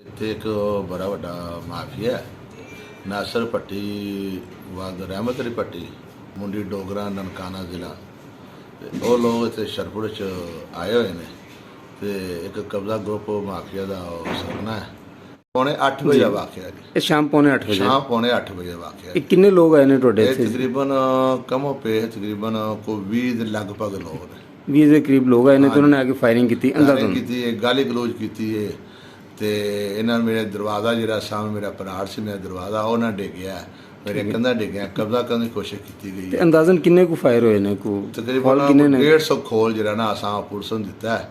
ਇੱਥੇ ਇੱਕ ਬੜਾ ਵੱਡਾ ਮਾਫੀਆ ਨਾਸਰ ਭੱਟੀ ਵਾਦ ਰਹਿਮਤ ਅਲੀ ਭੱਟੀ ਮੁੰਡੀ ਡੋਗਰਾ ਨਨਕਾਣਾ ਜ਼ਿਲ੍ਹਾ ਤੇ ਉਹ ਲੋਕ ਇੱਥੇ ਸ਼ਰਕਪੁਰ 'ਚ ਆਏ ਹੋਏ ਨੇ ਤੇ ਇੱਕ ਕਬਜ਼ਾ ਗਰੁੱਪ ਮਾਫੀਆ ਦਾ ਸਰਗਨਾ ਹੈ। ਪੌਣੇ 8 ਵਜੇ ਦਾ ਵਾਕਿਆ ਜੀ। ਇਹ ਸ਼ਾਮ ਪੌਣੇ 8 ਵਜੇ? ਸ਼ਾਮ ਪੌਣੇ 8 ਵਜੇ ਦਾ ਵਾਕਿਆ। ਇਹ ਕਿੰਨੇ ਲੋਕ ਆਏ ਨੇ ਤੁਹਾਡੇ ਇਹ ਇੱਥੇ? ਤਕਰੀਬਨ ਕਮੋ ਪੇ ਤਕਰੀਬਨ ਕੋਈ 20 ਦੇ ਲਗਭਗ ਲੋਕ ਨੇ। 20 ਦੇ ਕਰੀਬ ਲੋਕ ਆਏ ਨੇ ਤੇ ਉਹਨਾਂ ਨੇ ਆ ਕੇ ਫਾਇਰਿੰਗ ਕੀਤੀ, ਅੰਧਾਧੁੰਦ ਕੀਤੀ ਹੈ, ਗਾਲੀ ਗਲੋਚ ਕੀਤੀ ਹੈ ਤੇ ਇਹਨਾਂ ਮੇਰੇ ਦਰਵਾਜ਼ਾ ਜਿਹੜਾ ਸਾਹਮਣੇ ਮੇਰਾ ਪਰਾੜ ਸੀ, ਮੇਰਾ ਦਰਵਾਜ਼ਾ ਉਹ ਨਾ ਡਿੱਗਿਆ, ਮੇਰੇ ਕੰਧਾਂ ਡਿੱਗਿਆ, ਕਬਜ਼ਾ ਕਰਨ ਦੀ ਕੋਸ਼ਿਸ਼ ਕੀਤੀ ਗਈ ਤੇ ਅੰਦਾਜ਼ਨ ਕਿੰਨੇ ਕੁ ਫਾਇਰ ਹੋਏ ਨੇ? ਤਕਰੀਬਨ 150 ਖੋਲ ਜਿਹੜਾ ਨਾ ਅਸਾਂ ਪੁਲਿਸ ਨੂੰ ਦਿੱਤਾ ਹੈ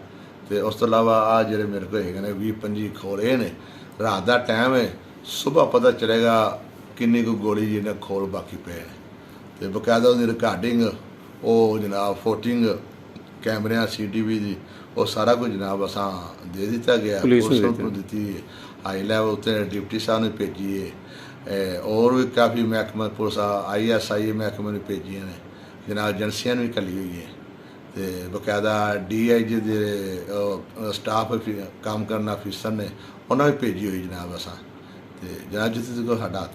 ਤੇ ਉਸ ਤੋਂ ਇਲਾਵਾ ਆ ਜਿਹੜੇ ਮੇਰੇ ਕੋਲ ਹੈਗੇ ਨੇ 20-25 ਖੋਲ ਇਹ ਨੇ। ਰਾਤ ਦਾ ਟਾਈਮ ਹੈ, ਸਵੇਰ ਪਤਾ ਚੱਲੇਗਾ ਕਿੰਨੀ ਕੁ ਗੋਲੀ ਜਿਹਨੇ ਖੋਲ ਬਾਕੀ ਪਏ ਤੇ ਬਕਾਇਦਾ ਉਹਦੀ ਰਿਕਾਰਡਿੰਗ ਉਹ ਜਨਾਬ ਫੋਟਿੰਗ ਕੈਮਰਿਆਂ CTV ਦੀ ਉਹ ਸਾਰਾ ਕੁਝ ਜਨਾਬ ਅਸਾਂ ਦੇ ਦਿੱਤਾ ਗਿਆ, ਪੁਲਿਸ ਨੂੰ ਦਿੱਤੀ ਹੈ। ਹਾਈ ਲੈਵਲ ਉੱਤੇ ਡਿਪਟੀ ਸਾਹਿਬ ਨੇ ਭੇਜੀ ਹੈ, ਹੋਰ ਵੀ ਕਾਫੀ ਮਹਿਕਮਾ ਪੁਲਿਸ ISI ਮਹਿਕਮੇ ਨੂੰ ਭੇਜੀਆਂ ਨੇ ਜਨਾਬ, ਏਜੰਸੀਆਂ ਨੂੰ ਵੀ ਘੱਲੀ ਹੋਈ ਹੈ ਤੇ ਬਕਾਇਦਾ DIG ਦੇ ਸਟਾਫ ਕੰਮ ਕਰਨ ਅਫੀਸਰ ਨੇ ਉਹਨਾਂ ਵੀ ਭੇਜੀ ਹੋਈ ਜਨਾਬ ਅਸਾਂ ਤੇ ਜਨਾਬ ਜਿੱਥੇ ਤੱਕ ਸਾਡਾ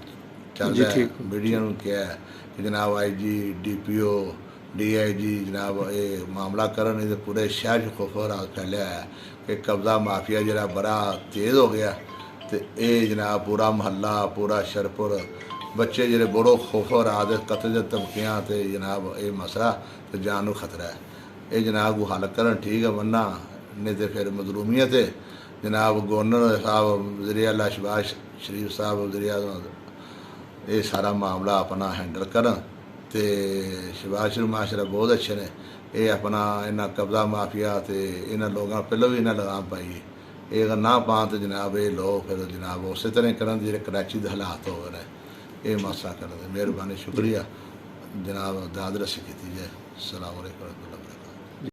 ਚੱਲ ਰਿਹਾ ਮੀਡੀਆ ਨੂੰ ਕਿਹਾ ਕਿ ਜਨਾਬ IG DPO DIG ਜਨਾਬ ਇਹ ਮਾਮਲਾ ਕਰਨ ਇਹਦੇ ਪੂਰੇ ਸ਼ਹਿਰ 'ਚ ਖੌਫ ਰਾਤ ਫੈਲਿਆ ਹੈ ਕਿ ਕਬਜ਼ਾ ਮਾਫੀਆ ਜਿਹੜਾ ਬੜਾ ਤੇਜ਼ ਹੋ ਗਿਆ ਤੇ ਇਹ ਜਨਾਬ ਪੂਰਾ ਮੁਹੱਲਾ ਪੂਰਾ ਸ਼ਰਕਪੁਰ ਬੱਚੇ ਜਿਹੜੇ ਬੜੋ ਖੌਫ ਰਾਤ ਕਤਲ ਦੇ ਧਮਕੀਆਂ ਤੇ ਜਨਾਬ ਇਹ ਮਸਲਾ ਤੇ ਜਾਨ ਨੂੰ ਖਤਰਾ ਹੈ। ਇਹ ਜਨਾਬ ਨੂੰ ਹੱਲ ਕਰਨ ਠੀਕ ਹੈ, ਵਰਨਾ ਨਹੀਂ ਤੇ ਫਿਰ ਮਜ਼ਲੂਮੀਅਤ ਹੈ। ਜਨਾਬ ਗਵਰਨਰ ਸਾਹਿਬ ਵਜ਼ੀਰ ਆਲਾ ਸ਼ਹਿਬਾਜ਼ ਸ਼ਰੀਫ ਸਾਹਿਬ ਵਜ਼ੀਰ ਆਜ਼ਮ ਇਹ ਸਾਰਾ ਮਾਮਲਾ ਆਪਣਾ ਹੈਂਡਲ ਕਰਨ ਤੇ ਸ਼ਹਿਬਾਜ਼ ਸ਼ਰੀਫ ਮਾਸ਼ਾਅੱਲਾ ਬਹੁਤ ਅੱਛੇ ਨੇ। ਇਹ ਆਪਣਾ ਇਹਨਾਂ ਕਬਜ਼ਾ ਮਾਫੀਆ ਤੇ ਇਹਨਾਂ ਲੋਕਾਂ ਪਹਿਲਾਂ ਵੀ ਇਹਨਾਂ ਲਗਾਮ ਪਾਈ, ਇਹ ਅਗਰ ਨਾ ਪਾਉਣ ਤਾਂ ਜਨਾਬ ਇਹ ਲੋਕ ਫਿਰ ਜਨਾਬ ਉਸੇ ਤਰ੍ਹਾਂ ਕਰਨ ਜਿਹੜੇ ਕਰਾਚੀ ਦੇ ਹਾਲਾਤ ਹੋ ਗਏ ਨੇ ਇਹ ਮਸਲਾ ਕਰਨ ਦੇ। ਮਿਹਰਬਾਨੀ ਸ਼ੁਕਰੀਆ ਜਨਾਬ, ਦਾਦ ਰਸੀ ਕੀਤੀ ਜਾਏ। ਅਸਲਾਮ ਵਾਲੇਕੁਮ।